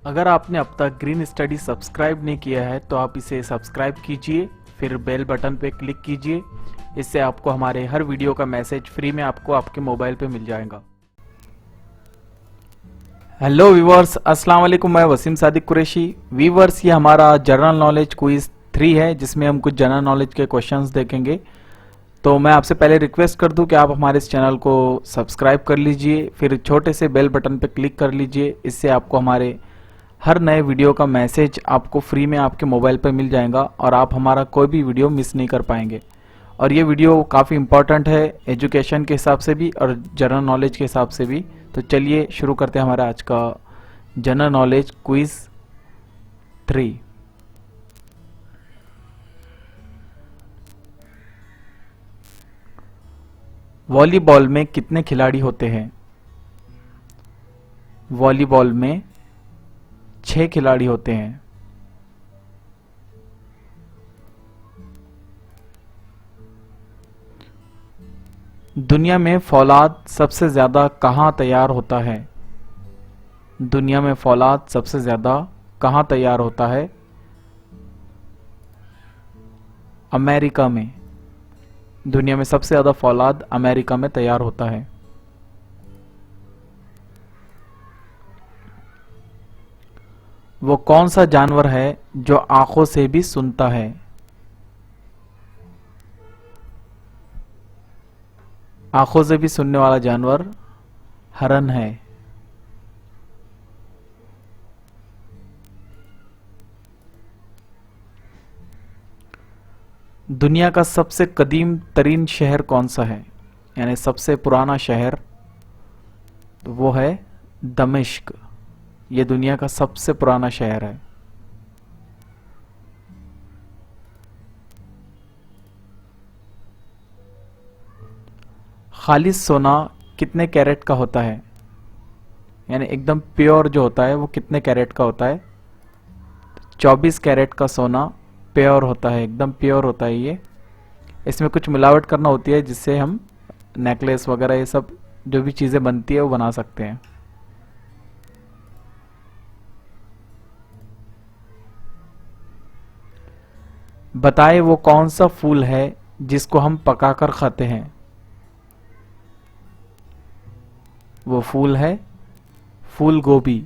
अगर आपने अब तक ग्रीन स्टडी सब्सक्राइब नहीं किया है तो आप इसे सब्सक्राइब कीजिए, फिर बेल बटन पे क्लिक कीजिए। इससे आपको हमारे हर वीडियो का मैसेज फ्री में आपको आपके मोबाइल पे मिल जाएगा। हेलो व्यूवर्स, अस्सलाम वालेकुम। मैं वसीम सादिक कुरैशी। व्यूवर्स, ये हमारा जनरल नॉलेज क्विज 3 है जिसमें हम कुछ जनरल नॉलेज के क्वेश्चंस देखेंगे। तो मैं आपसे पहले रिक्वेस्ट कर दूं कि आप हमारे इस चैनल को सब्सक्राइब कर लीजिए, फिर छोटे से बेल बटन पर क्लिक कर लीजिए। इससे आपको हमारे हर नए वीडियो का मैसेज आपको फ्री में आपके मोबाइल पर मिल जाएगा और आप हमारा कोई भी वीडियो मिस नहीं कर पाएंगे। और ये वीडियो काफ़ी इम्पोर्टेंट है एजुकेशन के हिसाब से भी और जनरल नॉलेज के हिसाब से भी। तो चलिए शुरू करते हैं हमारा आज का जनरल नॉलेज क्विज 3। वॉलीबॉल में कितने खिलाड़ी होते हैं? वॉलीबॉल में 6 खिलाड़ी होते हैं। दुनिया में फौलाद सबसे ज्यादा कहाँ तैयार होता है? दुनिया में फौलाद सबसे ज्यादा कहाँ तैयार होता है? अमेरिका में। दुनिया में सबसे ज्यादा फौलाद अमेरिका में तैयार होता है। वो कौन सा जानवर है जो आंखों से भी सुनता है? आंखों से भी सुनने वाला जानवर हरन है। दुनिया का सबसे कदीम तरीन शहर कौन सा है, यानी सबसे पुराना शहर? तो वो है दमिश्क। ये दुनिया का सबसे पुराना शहर है। खालिस सोना कितने कैरेट का होता है? यानी एकदम प्योर जो होता है वो कितने कैरेट का होता है? 24 कैरेट का सोना प्योर होता है, एकदम प्योर होता है ये। इसमें कुछ मिलावट करना होती है जिससे हम नेकलेस वगैरह ये सब जो भी चीज़ें बनती है वो बना सकते हैं। बताए वो कौन सा फूल है जिसको हम पकाकर खाते हैं? वो फूल है फूल गोभी।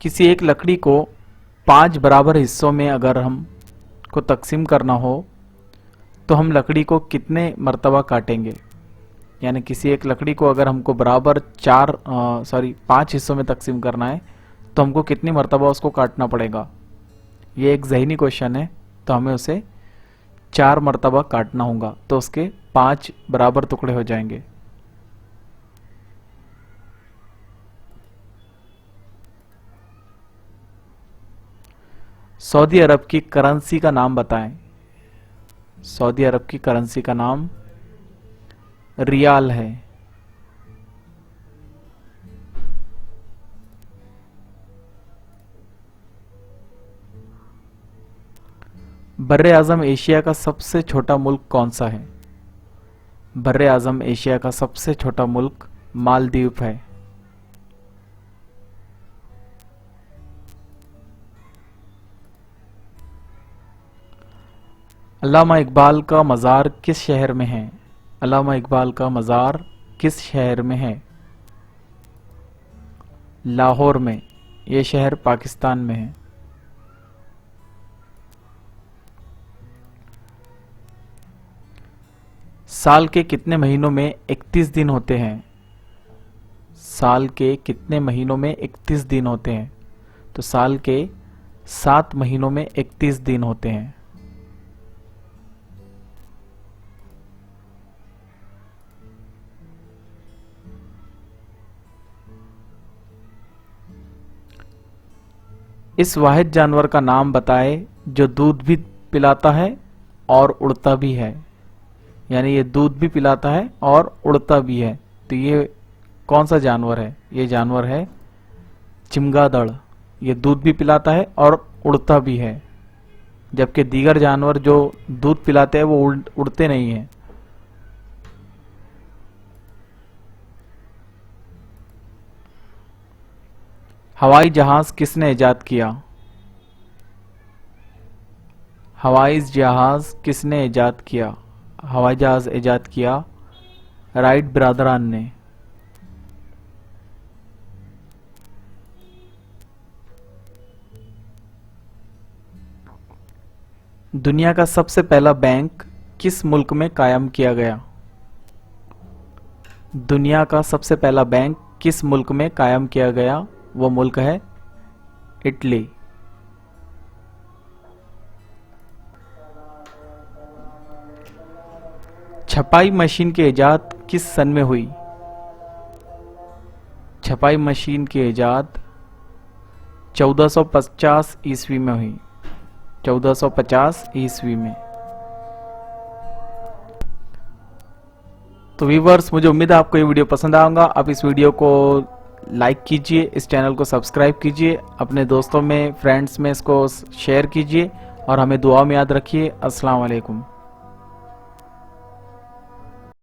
किसी एक लकड़ी को 5 बराबर हिस्सों में अगर हम को तकसीम करना हो तो हम लकड़ी को कितने मर्तबा काटेंगे? यानी किसी एक लकड़ी को अगर हमको बराबर 5 हिस्सों में तकसीम करना है तो हमको कितनी मर्तबा उसको काटना पड़ेगा? ये एक ज़हनी क्वेश्चन है, तो हमें उसे 4 मर्तबा काटना होगा, तो उसके 5 बराबर टुकड़े हो जाएंगे। सऊदी अरब की करेंसी का नाम बताएं। सऊदी अरब की करेंसी का नाम रियाल है। बर्रे आज़म एशिया का सबसे छोटा मुल्क कौन सा है? बर्रे आज़म एशिया का सबसे छोटा मुल्क मालदीव है। अल्लामा इकबाल का मज़ार किस शहर में है? अल्लामा इकबाल का मज़ार किस शहर में है? लाहौर में। ये शहर पाकिस्तान में है। साल के कितने महीनों में 31 दिन होते हैं? साल के कितने महीनों में 31 दिन होते हैं? तो साल के 7 महीनों में 31 दिन होते हैं। इस वाहिद जानवर का नाम बताए जो दूध भी पिलाता है और उड़ता भी है। यानी ये दूध भी पिलाता है और उड़ता भी है, तो ये कौन सा जानवर है? ये जानवर है चिमगादड़। ये दूध भी पिलाता है और उड़ता भी है, जबकि दीगर जानवर जो दूध पिलाते हैं वो उड़ते नहीं हैं। हवाई जहाज किसने इजाद किया? हवाई जहाज किसने इजाद किया? हवाई जहाज इजाद किया राइट ब्रदरान ने। दुनिया का सबसे पहला बैंक किस मुल्क में कायम किया गया? दुनिया का सबसे पहला बैंक किस मुल्क में कायम किया गया? वो मुल्क है इटली। छपाई मशीन की इजाद किस सन में हुई? छपाई मशीन की इजाद 1450 ईस्वी में हुई। 1450 ईस्वी में। तो व्यूअर्स, मुझे उम्मीद है आपको ये वीडियो पसंद आएगा। आप इस वीडियो को लाइक कीजिए, इस चैनल को सब्सक्राइब कीजिए, अपने दोस्तों में फ्रेंड्स में इसको शेयर कीजिए और हमें दुआ में याद रखिए। अस्सलाम वालेकुम।